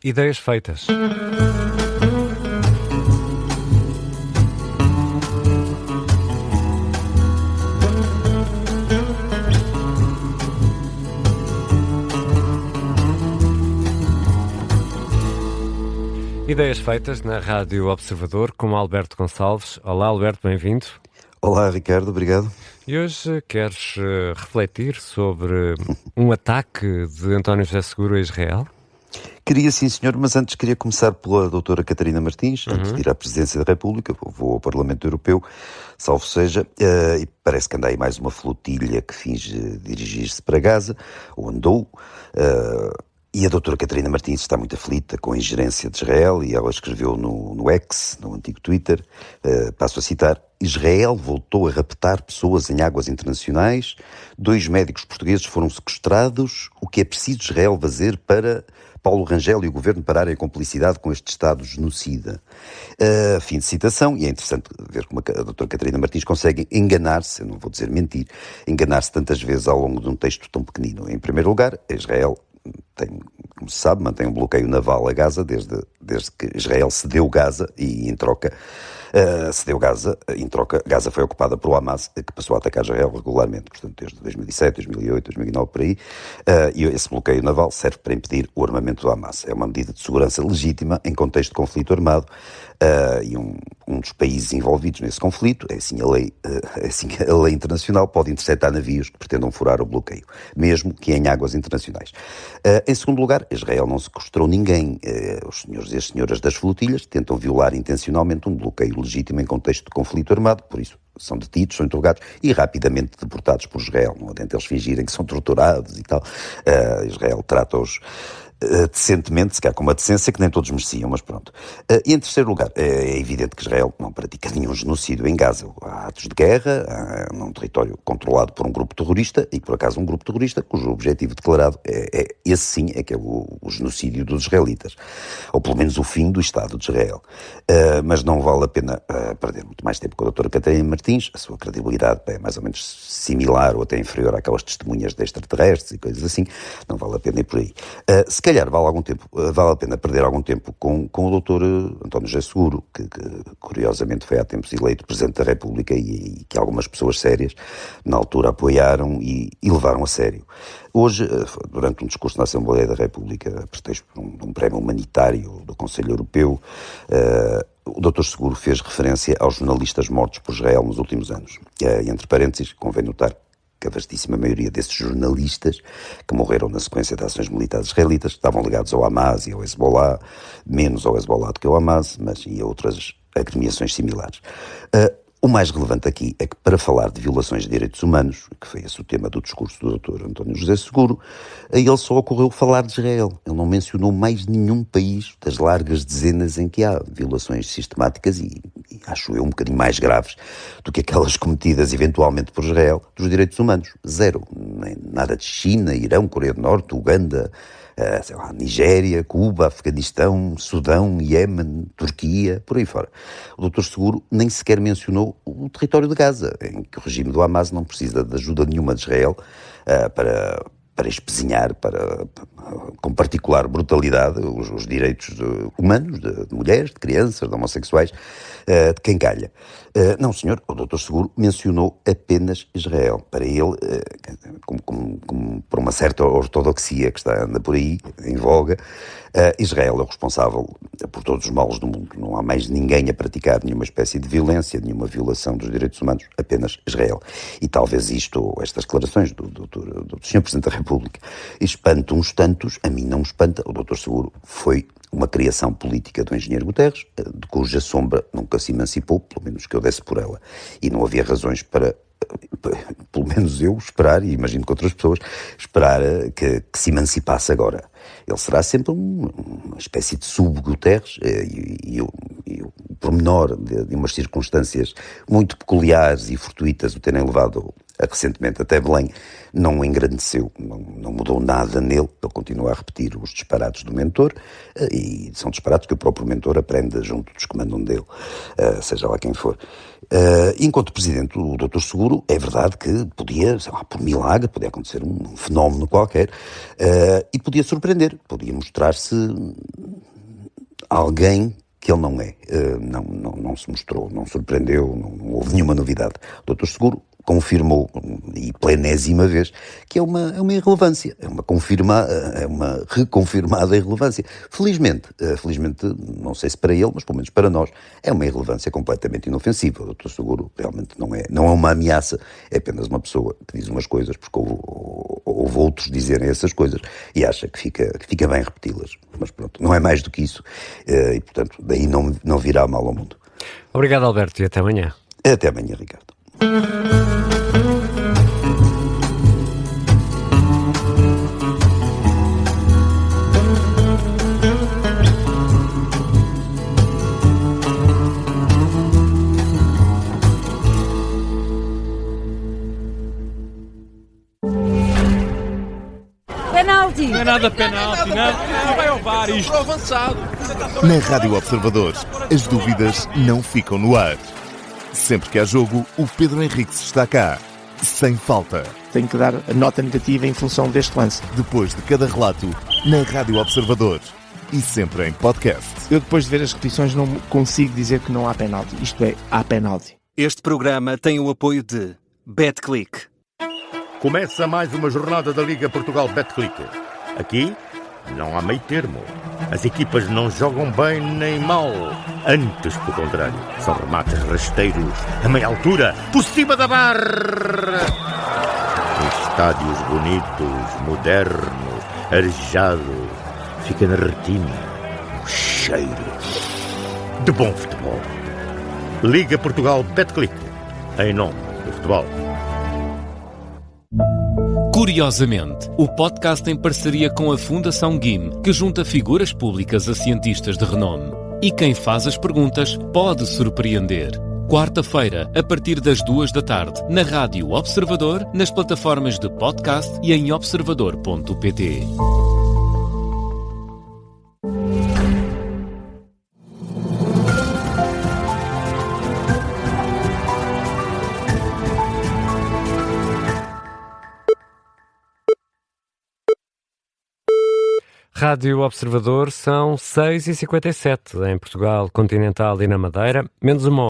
Ideias feitas. Ideias feitas na Rádio Observador com Alberto Gonçalves. Olá, Alberto, bem-vindo. Olá, Ricardo, obrigado. E hoje queres refletir sobre um ataque de António José Seguro a Israel? Queria sim, senhor, mas antes queria começar pela doutora Catarina Martins, antes de ir à Presidência da República, vou ao Parlamento Europeu, salvo seja, e parece que anda aí mais uma flotilha que finge dirigir-se para Gaza, ou andou, e a doutora Catarina Martins está muito aflita com a ingerência de Israel, e ela escreveu no X, no antigo Twitter, passo a citar: Israel voltou a raptar pessoas em águas internacionais, 2 médicos portugueses foram sequestrados, o que é preciso Israel fazer para Paulo Rangel e o governo pararem a cumplicidade com este Estado genocida. Fim de citação, e é interessante ver como a doutora Catarina Martins consegue enganar-se, eu não vou dizer mentir, enganar-se tantas vezes ao longo de um texto tão pequenino. Em primeiro lugar, Israel como se sabe, mantém um bloqueio naval a Gaza desde que Israel cedeu Gaza e em troca Gaza foi ocupada por Hamas, que passou a atacar Israel regularmente, portanto desde 2007, 2008, 2009 por aí, e esse bloqueio naval serve para impedir o armamento do Hamas. É uma medida de segurança legítima em contexto de conflito armado, e um dos países envolvidos nesse conflito, é assim a lei internacional, pode interceptar navios que pretendam furar o bloqueio, mesmo que em águas internacionais. Em segundo lugar, Israel não sequestrou ninguém. Os senhores e as senhoras das flotilhas tentam violar intencionalmente um bloqueio legítimo em contexto de conflito armado, por isso são detidos, são interrogados e rapidamente deportados por Israel. Não adianta eles fingirem que são torturados e tal. Israel trata-os decentemente, se calhar com uma decência que nem todos mereciam, mas pronto. E em terceiro lugar, é evidente que Israel não pratica nenhum genocídio em Gaza. Há atos de guerra, num território controlado por um grupo terrorista, e por acaso um grupo terrorista cujo objetivo declarado esse sim, é que é o genocídio dos israelitas, ou pelo menos o fim do Estado de Israel. Mas não vale a pena perder muito mais tempo com a doutora Catarina Martins. A sua credibilidade é mais ou menos similar ou até inferior àquelas testemunhas de extraterrestres e coisas assim. Não vale a pena ir por aí. Se calhar vale a pena perder algum tempo com o Dr. António José Seguro, que curiosamente foi há tempos eleito Presidente da República e que algumas pessoas sérias na altura apoiaram e levaram a sério. Hoje, durante um discurso na Assembleia da República, a pretexto de um prémio humanitário do Conselho Europeu, o Dr. Seguro fez referência aos jornalistas mortos por Israel nos últimos anos. E, entre parênteses, convém notar que a vastíssima maioria desses jornalistas que morreram na sequência de ações militares israelitas estavam ligados ao Hamas e ao Hezbollah, menos ao Hezbollah do que ao Hamas, mas e a outras agremiações similares. O mais relevante aqui é que, para falar de violações de direitos humanos, que foi esse o tema do discurso do Dr. António José Seguro, a ele só ocorreu falar de Israel. Ele não mencionou mais nenhum país das largas dezenas em que há violações sistemáticas e acho eu, um bocadinho mais graves do que aquelas cometidas eventualmente por Israel, dos direitos humanos. Zero. Nem nada de China, Irão, Coreia do Norte, Uganda, Nigéria, Cuba, Afeganistão, Sudão, Iémen, Turquia, por aí fora. O Dr. Seguro nem sequer mencionou o território de Gaza, em que o regime do Hamas não precisa de ajuda nenhuma de Israel para espezinhar, com particular brutalidade, os direitos humanos de mulheres, de crianças, de homossexuais, de quem calha. Não, senhor, o Dr. Seguro mencionou apenas Israel. Para ele, como por uma certa ortodoxia que anda por aí, em voga, Israel é o responsável por todos os males do mundo. Não há mais ninguém a praticar nenhuma espécie de violência, nenhuma violação dos direitos humanos, apenas Israel. E talvez estas declarações do Sr. Presidente da República espante uns tantos, a mim não me espanta. O Dr. Seguro foi uma criação política do engenheiro Guterres, de cuja sombra nunca se emancipou, pelo menos que eu desse por ela, e não havia razões para, pelo menos eu, esperar, e imagino que outras pessoas, esperar que se emancipasse agora. Ele será sempre uma espécie de sub-Guterres, e o pormenor de umas circunstâncias muito peculiares e fortuitas o terem levado recentemente até Belém, não o engrandeceu, não mudou nada nele. Ele continua a repetir os disparates do mentor, e são disparates que o próprio mentor aprende junto dos que mandam dele, seja lá quem for. Enquanto Presidente, o Dr. Seguro, é verdade que podia, sei lá, por milagre, podia acontecer um fenómeno qualquer, e podia surpreender, podia mostrar-se alguém que ele não é. Não se mostrou, não surpreendeu, não houve nenhuma novidade. O Dr. Seguro confirmou, e pela enésima vez, que é uma irrelevância, é uma reconfirmada irrelevância. Felizmente, não sei se para ele, mas pelo menos para nós, é uma irrelevância completamente inofensiva. O Dr. Seguro realmente não é uma ameaça, é apenas uma pessoa que diz umas coisas porque houve outros dizerem essas coisas e acha que fica bem repeti-las. Mas pronto, não é mais do que isso, e portanto, daí não virá mal ao mundo. Obrigado, Alberto, e até amanhã. Até amanhã, Ricardo. Penalti! Não é nada penalti, não vai ao VAR isto. Avançado. Na Rádio Observador, as dúvidas não ficam no ar. Sempre que há jogo, o Pedro Henriques está cá, sem falta. Tenho que dar a nota negativa em função deste lance. Depois de cada relato, na Rádio Observador. E sempre em podcast. Eu, depois de ver as repetições, não consigo dizer que não há penalti. Isto é, há penalti. Este programa tem o apoio de BetClick. Começa mais uma jornada da Liga Portugal Betclic. Aqui não há meio termo. As equipas não jogam bem nem mal. Antes, pelo contrário, são remates rasteiros a meia altura, por cima da barra. Estádios bonitos, modernos, arejados. Fica na retina um cheiro de bom futebol. Liga Portugal Betclic. Em nome do futebol. Curiosamente, o podcast em parceria com a Fundação GIM, que junta figuras públicas a cientistas de renome. E quem faz as perguntas pode surpreender. Quarta-feira, a partir das 14h, na Rádio Observador, nas plataformas de podcast e em observador.pt. Rádio Observador, são 6h57 em Portugal continental e na Madeira, menos uma hora.